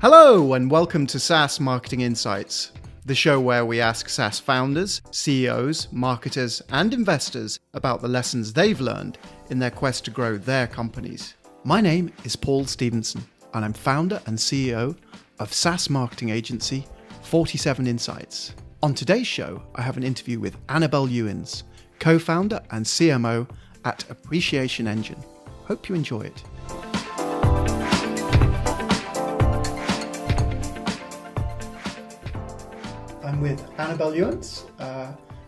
Hello and welcome to SaaS Marketing Insights, the show where we ask SaaS founders, CEOs, marketers and investors about the lessons they've learned in their quest to grow their companies. My name is Paul Stevenson and I'm founder and CEO of SaaS marketing agency 47 Insights. On today's show, I have an interview with Annabel Youens, co-founder and CMO at Appreciation Engine. Hope you enjoy it. I'm with Annabel Youens,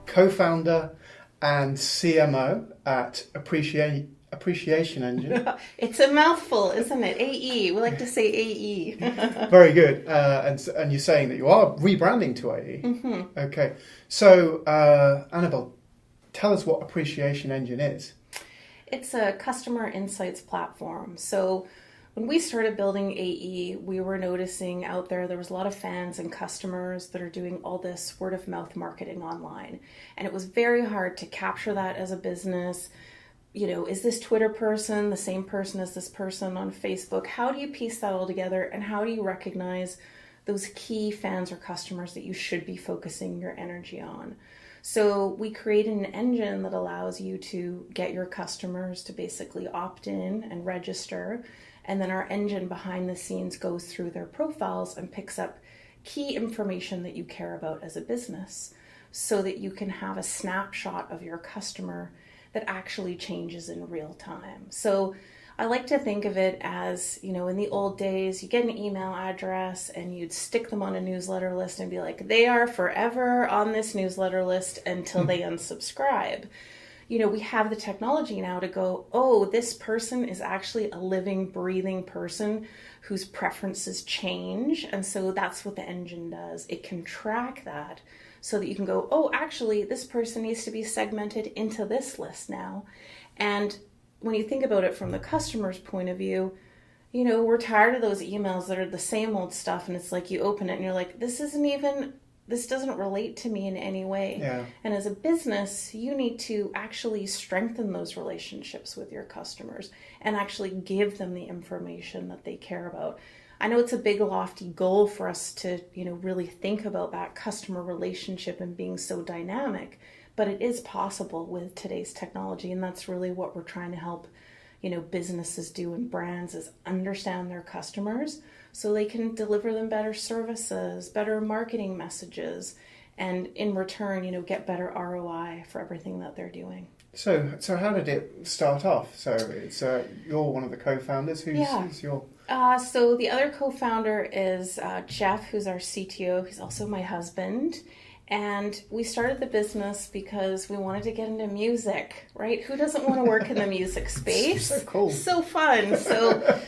co-founder and CMO at Appreciation Engine. It's a mouthful, isn't it? AE. We like to say AE. Very good. And you're saying that you are rebranding to AE. Mm-hmm. Okay. So, Annabel, tell us what Appreciation Engine is. It's a customer insights platform. So when we started building AE, we were noticing out there was a lot of fans and customers that are doing all this word of mouth marketing online. And it was very hard to capture that as a business. You know, is this Twitter person the same person as this person on Facebook? How do you piece that all together? And how do you recognize those key fans or customers that you should be focusing your energy on? So we created an engine that allows you to get your customers to basically opt in and register. And then our engine behind the scenes goes through their profiles and picks up key information that you care about as a business so that you can have a snapshot of your customer that actually changes in real time. So I like to think of it as, you know, in the old days, you get an email address and you'd stick them on a newsletter list and be like, they are forever on this newsletter list until they unsubscribe. You know, we have the technology now to go, oh, this person is actually a living, breathing person whose preferences change. And so that's what the engine does. It can track that so that you can go, oh, actually, this person needs to be segmented into this list now. And when you think about it from the customer's point of view, you know, we're tired of those emails that are the same old stuff. And it's like you open it and you're like, this doesn't relate to me in any way. Yeah. And as a business, you need to actually strengthen those relationships with your customers and actually give them the information that they care about. I know it's a big, lofty goal for us to, you know, really think about that customer relationship and being so dynamic, but it is possible with today's technology. And that's really what we're trying to help, you know, businesses do and brands is understand their customers so they can deliver them better services, better marketing messages, and in return, you know, get better ROI for everything that they're doing. So how did it start off? So it's you're one of the co-founders. Who's your? So the other co-founder is Jeff, who's our CTO. He's also my husband. And we started the business because we wanted to get into music, right? Who doesn't want to work in the music space? So cool. So fun. So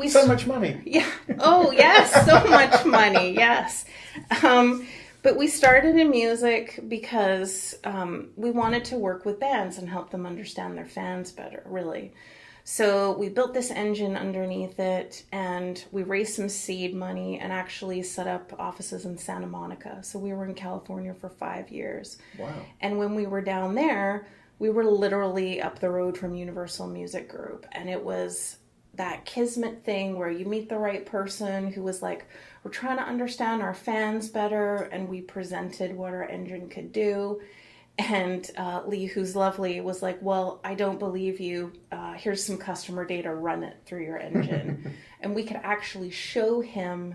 so much money. Yeah. Oh, yes. So much money. Yes. But we started in music because we wanted to work with bands and help them understand their fans better, really. So we built this engine underneath it and we raised some seed money and actually set up offices in Santa Monica. So we were in California for 5 years. Wow. And when we were down there, we were literally up the road from Universal Music Group. And it was that kismet thing where you meet the right person who was like, we're trying to understand our fans better. And we presented what our engine could do. And Lee, who's lovely, was like, well, I don't believe you. Here's some customer data, run it through your engine. And we could actually show him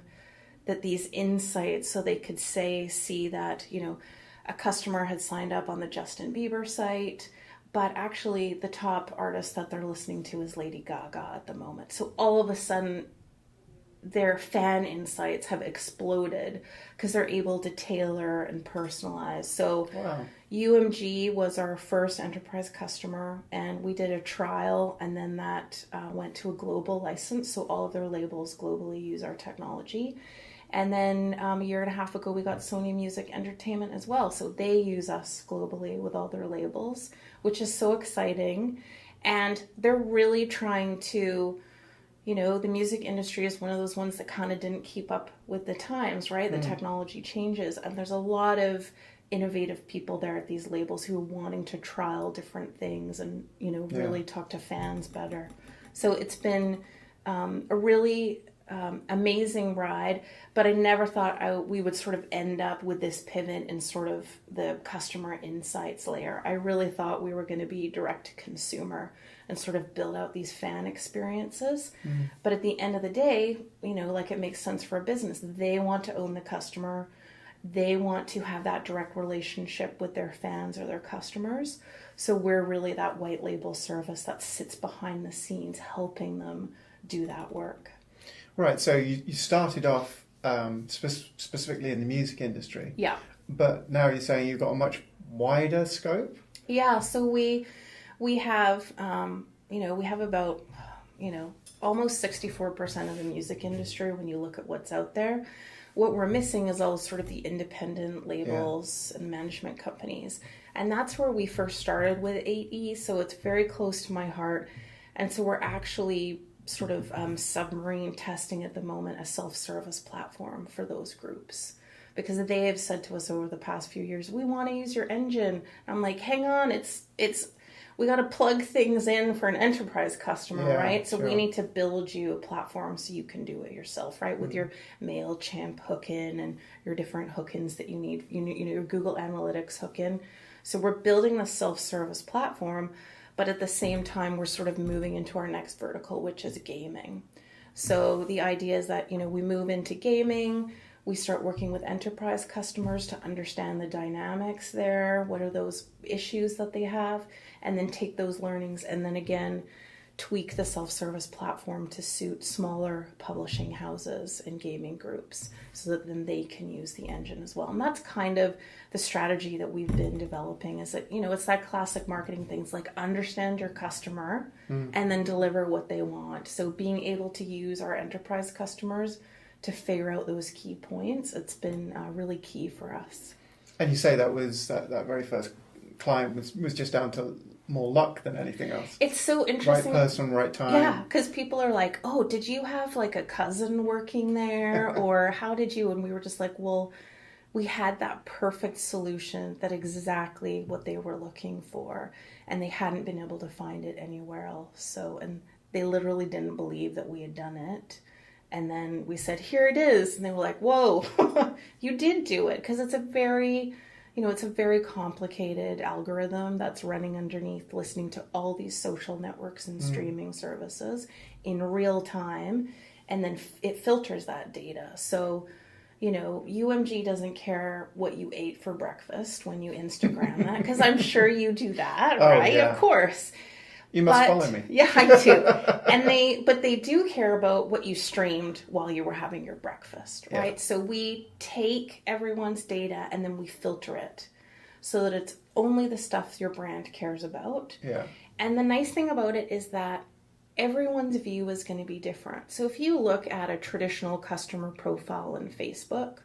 that these insights so they could see that, you know, a customer had signed up on the Justin Bieber site, but actually the top artist that they're listening to is Lady Gaga at the moment. So all of a sudden, their fan insights have exploded because they're able to tailor and personalize. So wow. UMG was our first enterprise customer, and we did a trial, and then that went to a global license. So all of their labels globally use our technology. And then a year and a half ago, we got Sony Music Entertainment as well. So they use us globally with all their labels, which is so exciting. And they're really trying to, you know, the music industry is one of those ones that kind of didn't keep up with the times, right? The technology changes, and there's a lot of innovative people there at these labels who are wanting to trial different things and, you know, really talk to fans better. So it's been a really amazing ride, but I never thought we would sort of end up with this pivot in sort of the customer insights layer. I really thought we were going to be direct to consumer and sort of build out these fan experiences. But at the end of the day, like, it makes sense for a business. They want to own the customer. They want to have that direct relationship with their fans or their customers. So we're really that white label service that sits behind the scenes, helping them do that work. Right, so you started off specifically in the music industry. Yeah. But now you're saying you've got a much wider scope? Yeah, so we have, we have about, almost 64% of the music industry when you look at what's out there. What we're missing is all sort of the independent labels and management companies. And that's where we first started with 8E, so it's very close to my heart. And so we're actually sort of submarine testing at the moment a self-service platform for those groups, because they have said to us over the past few years, we want to use your engine. And I'm like, hang on, we got to plug things in for an enterprise customer, right? So we need to build you a platform so you can do it yourself, right? With your MailChimp hook-in and your different hook-ins that you need, your Google Analytics hook-in. So we're building the self-service platform, but at the same time, we're sort of moving into our next vertical, which is gaming. So the idea is that, we move into gaming, we start working with enterprise customers to understand the dynamics there, what are those issues that they have, and then take those learnings and then again, tweak the self-service platform to suit smaller publishing houses and gaming groups so that then they can use the engine as well. And that's kind of the strategy that we've been developing, is that, it's that classic marketing things like understand your customer and then deliver what they want. So being able to use our enterprise customers to figure out those key points, it's been really key for us. And you say that was that very first client was just down to more luck than anything else. It's so interesting. Right person, right time. Yeah, because people are like, oh, did you have like a cousin working there? Or how did you? And we were just like, well, we had that perfect solution, that exactly what they were looking for. And they hadn't been able to find it anywhere else. So, and they literally didn't believe that we had done it. And then we said, here it is. And they were like, whoa, you did do it. Because it's a very complicated algorithm that's running underneath, listening to all these social networks and streaming services in real time. And then it filters that data. So, UMG doesn't care what you ate for breakfast when you Instagram that, because I'm sure you do that, right? Yeah. Of course. You must follow me. Yeah, I do. But they do care about what you streamed while you were having your breakfast, right? Yeah. So we take everyone's data and then we filter it so that it's only the stuff your brand cares about. Yeah. And the nice thing about it is that everyone's view is going to be different. So if you look at a traditional customer profile on Facebook,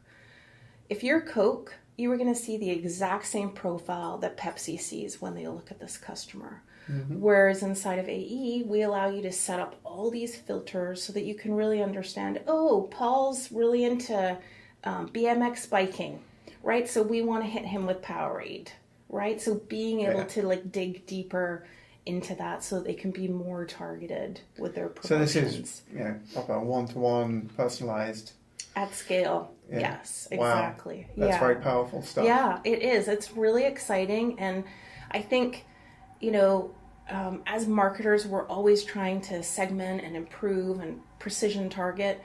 if you're Coke, you are going to see the exact same profile that Pepsi sees when they look at this customer. Mm-hmm. Whereas inside of AE, we allow you to set up all these filters so that you can really understand, oh, Paul's really into BMX biking, right? So we want to hit him with Powerade, right? So being able to like dig deeper into that so that they can be more targeted with their promotions. So this is proper one-to-one personalized. At scale, yes, exactly. Wow. That's very powerful stuff. Yeah, it is. It's really exciting. And I think, as marketers, we're always trying to segment and improve and precision target,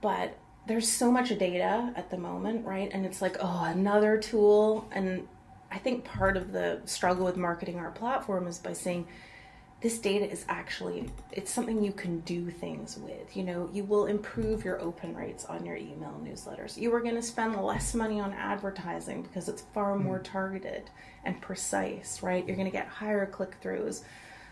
but there's so much data at the moment, right? And it's like, oh, another tool. And I think part of the struggle with marketing our platform is by saying, this data is actually, it's something you can do things with. You will improve your open rates on your email newsletters. You are going to spend less money on advertising because it's far more targeted and precise, right? You're going to get higher click-throughs.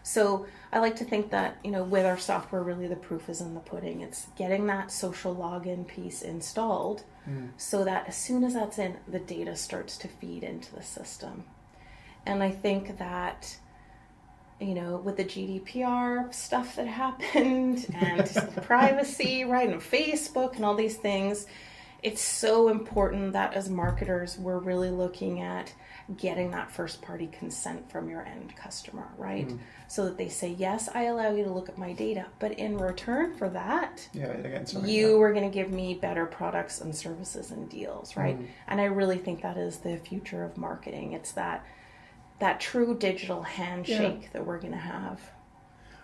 So I like to think that, with our software, really the proof is in the pudding. It's getting that social login piece installed so that as soon as that's in, the data starts to feed into the system. And I think that, with the GDPR stuff that happened and privacy, right, and Facebook and all these things, It's so important that as marketers, we're really looking at getting that first party consent from your end customer, right? So that they say, yes, I allow you to look at my data, but in return for that, you are going to give me better products and services and deals, right? And I really think that is the future of marketing. It's that true digital handshake that we're going to have.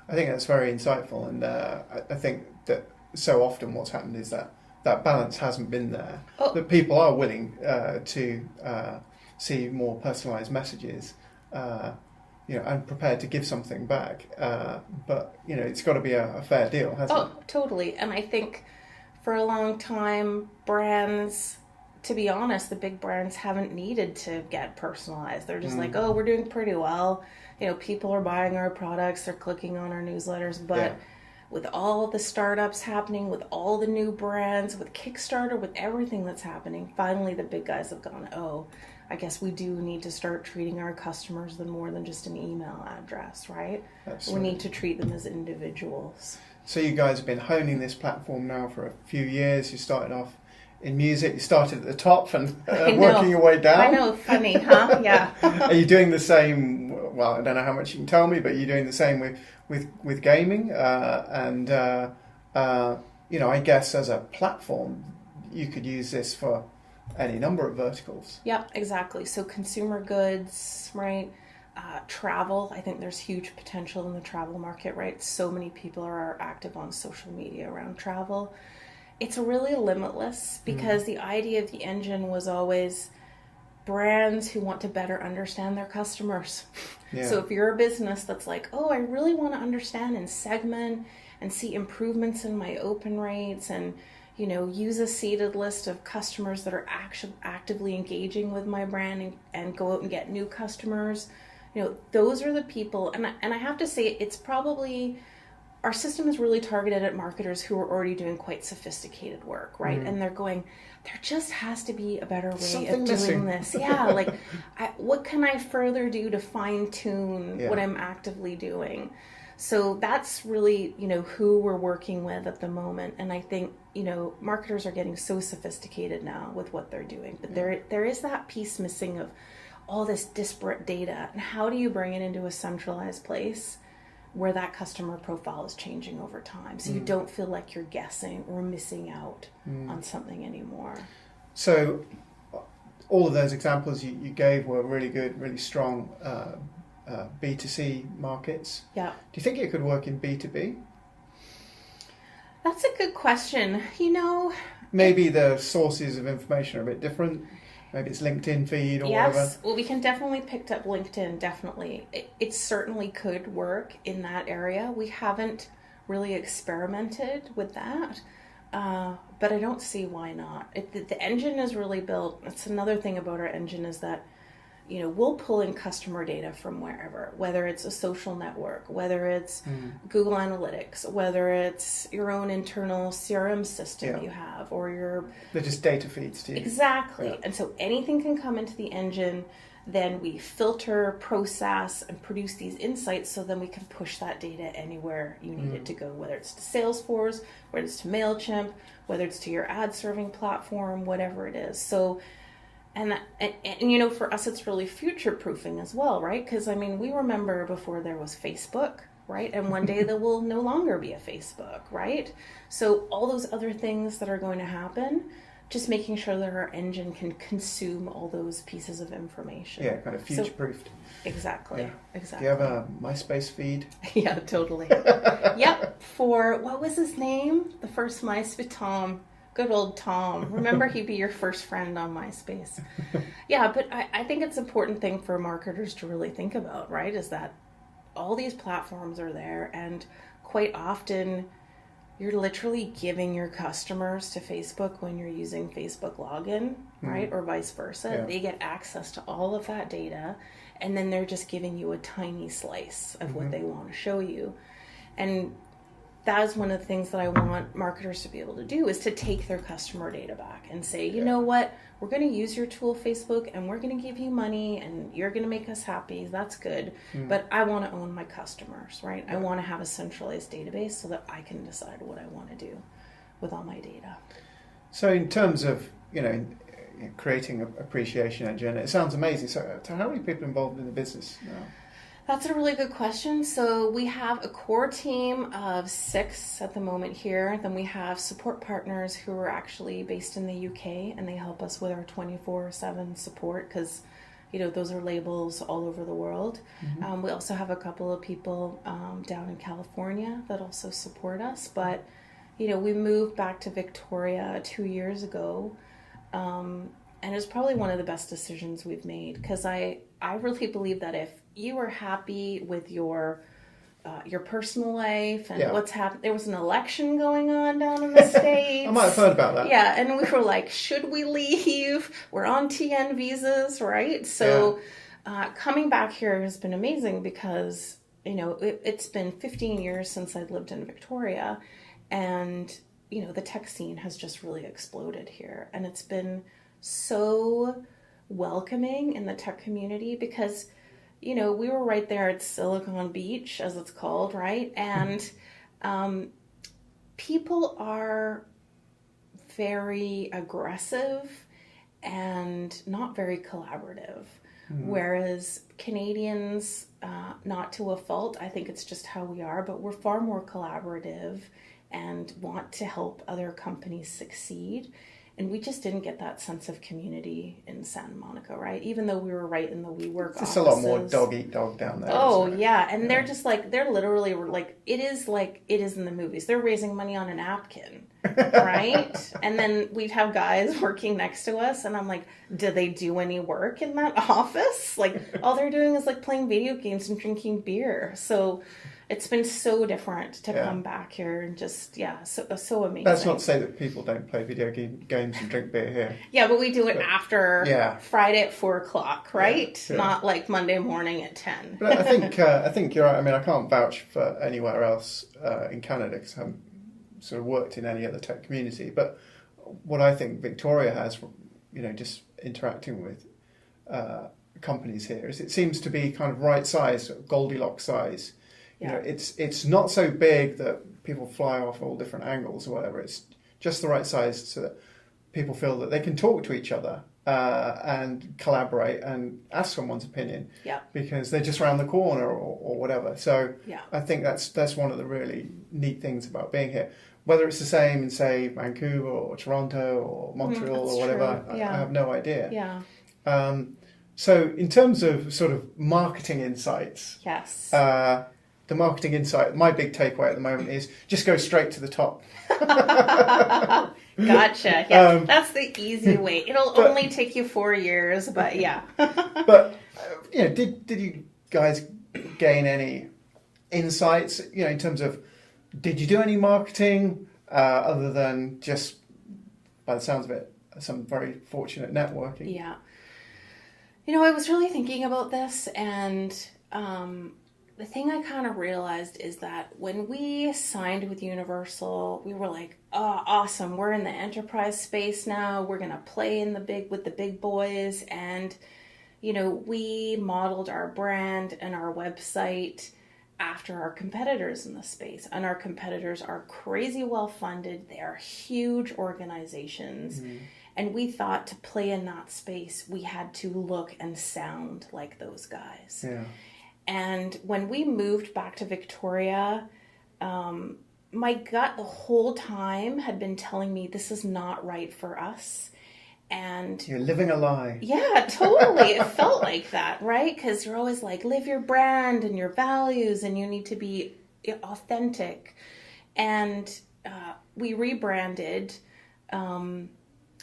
I think that's very insightful, and I think that so often what's happened is that balance hasn't been there. That people are willing to see more personalised messages, and prepared to give something back. But it's got to be a fair deal, hasn't it? Oh, totally. And I think for a long time, brands, to be honest, the big brands haven't needed to get personalized. They're just like, oh, we're doing pretty well. People are buying our products, they're clicking on our newsletters, but with all the startups happening, with all the new brands, with Kickstarter, with everything that's happening, finally the big guys have gone, oh, I guess we do need to start treating our customers more than just an email address, right? Absolutely. We need to treat them as individuals. So you guys have been honing this platform now for a few years. You started off in music. You started at the top and working your way down. I know, funny, huh? Yeah. Are you doing the same? Well, I don't know how much you can tell me, but you're doing the same with gaming, I guess as a platform, you could use this for any number of verticals. Yep, exactly. So consumer goods, right? Travel, I think there's huge potential in the travel market, right? So many people are active on social media around travel. It's really limitless because the idea of the engine was always brands who want to better understand their customers. Yeah. So if you're a business that's like, oh, I really want to understand and segment and see improvements in my open rates and use a seeded list of customers that are actively engaging with my brand and go out and get new customers. Those are the people. And I have to say, it's probably, our system is really targeted at marketers who are already doing quite sophisticated work, right? And they're going, there just has to be a better way of doing this. Yeah, like, what can I further do to fine tune what I'm actively doing? So that's really, who we're working with at the moment. And I think, marketers are getting so sophisticated now with what they're doing. But there is that piece missing of all this disparate data. And how do you bring it into a centralized place where that customer profile is changing over time? So you don't feel like you're guessing or missing out on something anymore. So all of those examples you gave were really good, really strong B2C markets. Yeah. Do you think it could work in B2B? That's a good question. Maybe the sources of information are a bit different. Maybe it's LinkedIn feed or whatever. Yes, well, we can definitely pick up LinkedIn, definitely. It certainly could work in that area. We haven't really experimented with that, but I don't see why not. The engine is really built. That's another thing about our engine is that we'll pull in customer data from wherever, whether it's a social network, whether it's Google Analytics, whether it's your own internal CRM system you have, or they're just data feeds to you. Exactly. Yeah. And so anything can come into the engine, then we filter, process, and produce these insights so then we can push that data anywhere you need it to go, whether it's to Salesforce, whether it's to MailChimp, whether it's to your ad serving platform, whatever it is. So And for us, it's really future-proofing as well, right? Because, we remember before there was Facebook, right? And one day there will no longer be a Facebook, right? So all those other things that are going to happen, just making sure that our engine can consume all those pieces of information. Yeah, kind of future-proofed. Exactly, yeah. Exactly. Do you have a MySpace feed? Yeah, totally. Yep, what was his name? The first MySpace, Tom. Good old Tom. Remember, he'd be your first friend on MySpace. Yeah, but I think it's an important thing for marketers to really think about, right? Is that all these platforms are there, and quite often you're literally giving your customers to Facebook when you're using Facebook login, right? Or vice versa. Yeah. They get access to all of that data, and then they're just giving you a tiny slice of what they want to show you. And that is one of the things that I want marketers to be able to do, is to take their customer data back and say, you know what, we're going to use your tool, Facebook, and we're going to give you money and you're going to make us happy. That's good. But I want to own my customers, right? I want to have a centralized database so that I can decide what I want to do with all my data. So in terms of, creating an appreciation engine, it sounds amazing. So how many people involved in the business now? That's a really good question. So we have a core team of 6 at the moment here. Then we have support partners who are actually based in the UK, and they help us with our 24/7 support because, those are labels all over the world. Mm-hmm. We also have a couple of people down in California that also support us. But, we moved back to Victoria 2 years ago. And it's probably one of the best decisions we've made because I really believe that if you are happy with your personal life and what's happened, there was an election going on down in the States. I might have heard about that. Yeah, and we were like, should we leave? We're on TN visas, right? So coming back here has been amazing because, it's been 15 years since I'd lived in Victoria, and the tech scene has just really exploded here. And it's been so welcoming in the tech community because, we were right there at Silicon Beach, as it's called, right? And people are very aggressive and not very collaborative. Mm-hmm. Whereas Canadians, not to a fault, I think it's just how we are, but we're far more collaborative and want to help other companies succeed. And we just didn't get that sense of community in Santa Monica, right? Even though we were right in the WeWork offices. It's a lot more dog eat dog down there. Oh, yeah. And they're just they're literally like it is in the movies. They're raising money on a napkin, right? And then we'd have guys working next to us. And I'm like, do they do any work in that office? All they're doing is playing video games and drinking beer. So it's been so different to come back here and just, so amazing. That's not to say that people don't play video games and drink beer here. Yeah, but we do it after Friday at 4:00, right? Yeah. Not Monday morning at 10. But I think you're right. I mean, I can't vouch for anywhere else in Canada because I haven't sort of worked in any other tech community. But what I think Victoria has, just interacting with companies here, is it seems to be kind of right size, Goldilocks size. Yeah. It's not so big that people fly off all different angles or whatever. It's just the right size so that people feel that they can talk to each other and collaborate and ask someone's opinion. Yeah. Because they're just around the corner or whatever. So yeah. I think that's one of the really neat things about being here. Whether it's the same in, say, Vancouver or Toronto or Montreal or whatever, I have no idea. Yeah. So in terms of sort of marketing insights, yes. The marketing insight, my big takeaway at the moment is just go straight to the top. Gotcha. Yeah, that's the easy way. It'll only take you 4 years, but yeah. But did you guys gain any insights? In terms of, did you do any marketing other than just, by the sounds of it, some very fortunate networking? Yeah. I was really thinking about this, and the thing I kind of realized is that when we signed with Universal, we were like, oh, awesome, we're in the enterprise space now, we're going to play with the big boys, and, we modeled our brand and our website after our competitors in the space, and our competitors are crazy well-funded, they are huge organizations, and we thought to play in that space, we had to look and sound like those guys. Yeah. And when we moved back to Victoria, my gut the whole time had been telling me this is not right for us. And you're living a lie. Yeah, totally. It felt like that, right? Because you're always like, live your brand and your values, and you need to be authentic. And we rebranded about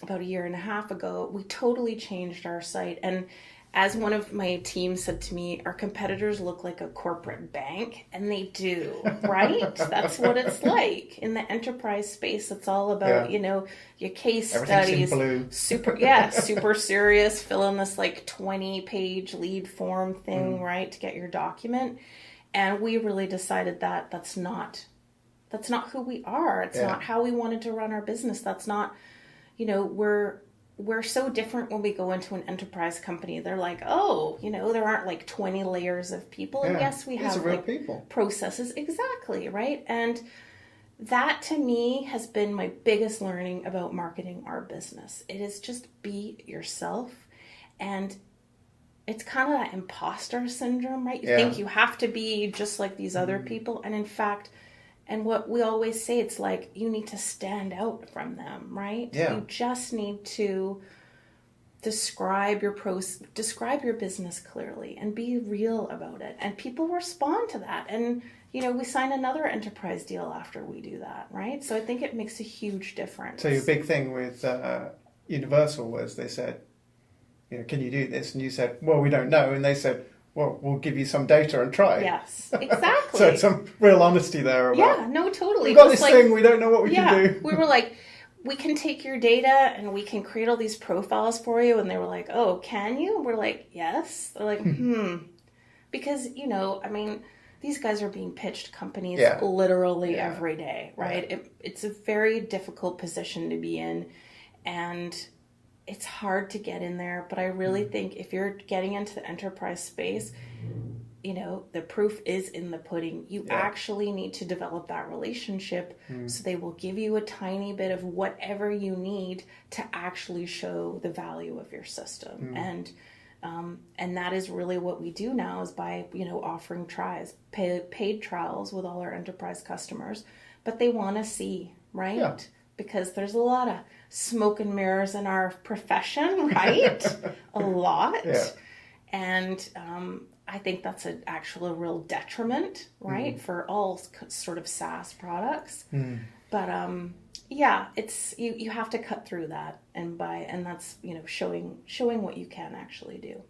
a year and a half ago. We totally changed our site. And as one of my team said to me, our competitors look like a corporate bank, and they do, right? That's what it's like. In the enterprise space, it's all about, your case studies. Super serious, fill in this 20-page lead form thing, right, to get your document. And we really decided that that's not who we are. It's not how we wanted to run our business. That's not, we're so different when we go into an enterprise company. They're like, oh, there aren't 20 layers of people. And yes, we have real people. Processes. Exactly, right? And that to me has been my biggest learning about marketing our business. It is just be yourself. And it's kind of that imposter syndrome, right? You think you have to be just like these other people. And in fact, and what we always say, it's like you need to stand out from them, right? Yeah. You just need to describe your business clearly and be real about it. And people respond to that. And, we sign another enterprise deal after we do that, right? So I think it makes a huge difference. So your big thing with Universal was they said, can you do this? And you said, well, we don't know. And they said, well, we'll give you some data and try. Yes, exactly. So some real honesty there about, yeah, no, totally. We've got this thing, we don't know what we can do. We were like, we can take your data and we can create all these profiles for you. And they were like, oh, can you? And we're like, yes. They're like, Because, these guys are being pitched companies literally every day, right? Yeah. It's a very difficult position to be in. And it's hard to get in there. But I really think if you're getting into the enterprise space, the proof is in the pudding. You actually need to develop that relationship so they will give you a tiny bit of whatever you need to actually show the value of your system. And that is really what we do now is by, offering paid trials with all our enterprise customers. But they want to see, right? Yeah. Because there's a lot of smoke and mirrors in our profession, right? A lot. Yeah. And I think that's a real detriment, right, for all sort of SaaS products. But it's you have to cut through that, and that's showing what you can actually do.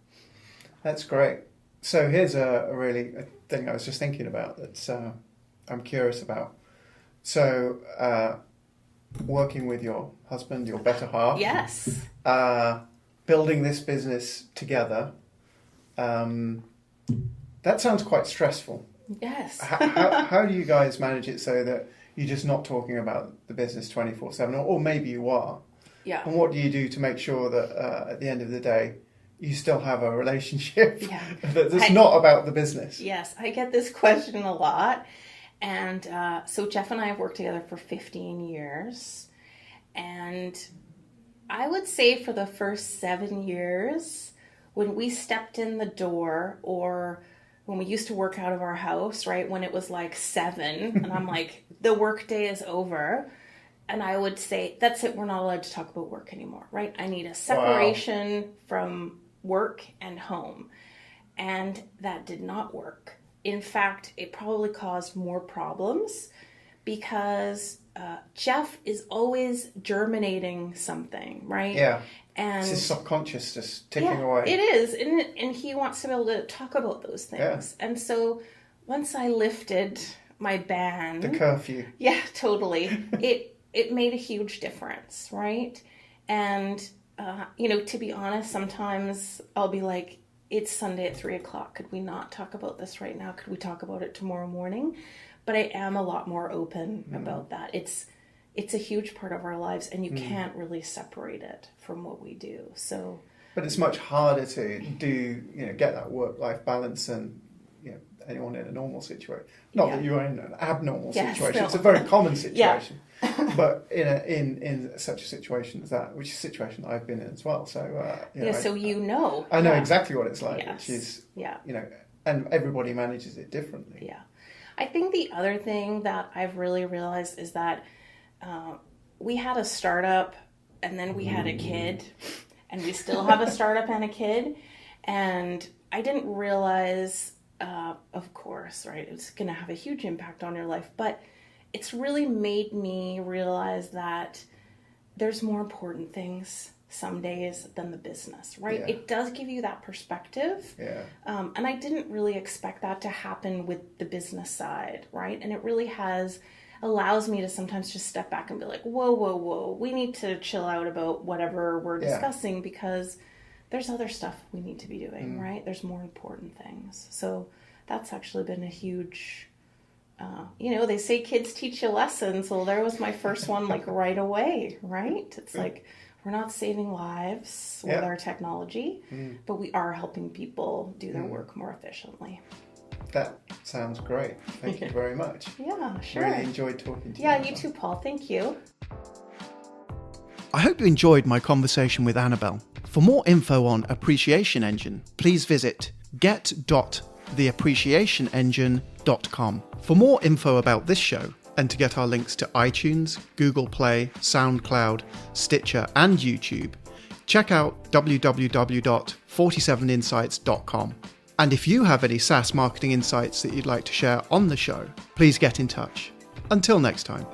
That's great. So here's a thing I was just thinking about that I'm curious about. So working with your husband, your better half. Yes. Building this business together. That sounds quite stressful. Yes. How do you guys manage it so that you're just not talking about the business 24/7, or maybe you are? Yeah. And what do you do to make sure that at the end of the day, you still have a relationship that's not about the business? Yes, I get this question a lot. And so Jeff and I have worked together for 15 years. And I would say for the first 7 years, when we stepped in the door, or when we used to work out of our house, right, when it was like 7, and I'm like, the work day is over, and I would say, that's it, we're not allowed to talk about work anymore, right? I need a separation from work and home. And that did not work. In fact, it probably caused more problems because Jeff is always germinating something, right? Yeah. And it's his subconscious just ticking away. It is. And he wants to be able to talk about those things. Yeah. And so once I lifted my ban... The curfew. Yeah, totally. it made a huge difference, right? And, to be honest, sometimes I'll be like, it's Sunday at 3:00. Could we not talk about this right now? Could we talk about it tomorrow morning? But I am a lot more open about that. It's a huge part of our lives, and you can't really separate it from what we do. So, but it's much harder to do, get that work-life balance and, anyone in a normal situation. Not that you're in an abnormal situation. No. It's a very common situation. But in such a situation as that, which is a situation that I've been in as well. So, I know exactly what it's like, yes. which is, and everybody manages it differently. Yeah. I think the other thing that I've really realized is that we had a startup, and then we had a kid, and we still have a startup and a kid. And I didn't realize, of course, right, it's going to have a huge impact on your life, but it's really made me realize that there's more important things some days than the business, right? Yeah. It does give you that perspective. Yeah. And I didn't really expect that to happen with the business side, right? And it really allows me to sometimes just step back and be like, whoa, we need to chill out about whatever we're discussing because there's other stuff we need to be doing, right? There's more important things. So that's actually been a huge... they say kids teach you lessons. Well, there was my first one, like right away, right? It's like, we're not saving lives with our technology, but we are helping people do their work more efficiently. That sounds great. Thank you very much. Yeah, sure. Really enjoyed talking to you. Yeah, you too, Paul. Thank you. I hope you enjoyed my conversation with Annabel. For more info on Appreciation Engine, please visit get.theappreciationengine.com. For more info about this show, and to get our links to iTunes, Google Play, SoundCloud, Stitcher, and YouTube, check out www.47insights.com. And if you have any SaaS marketing insights that you'd like to share on the show, please get in touch. Until next time.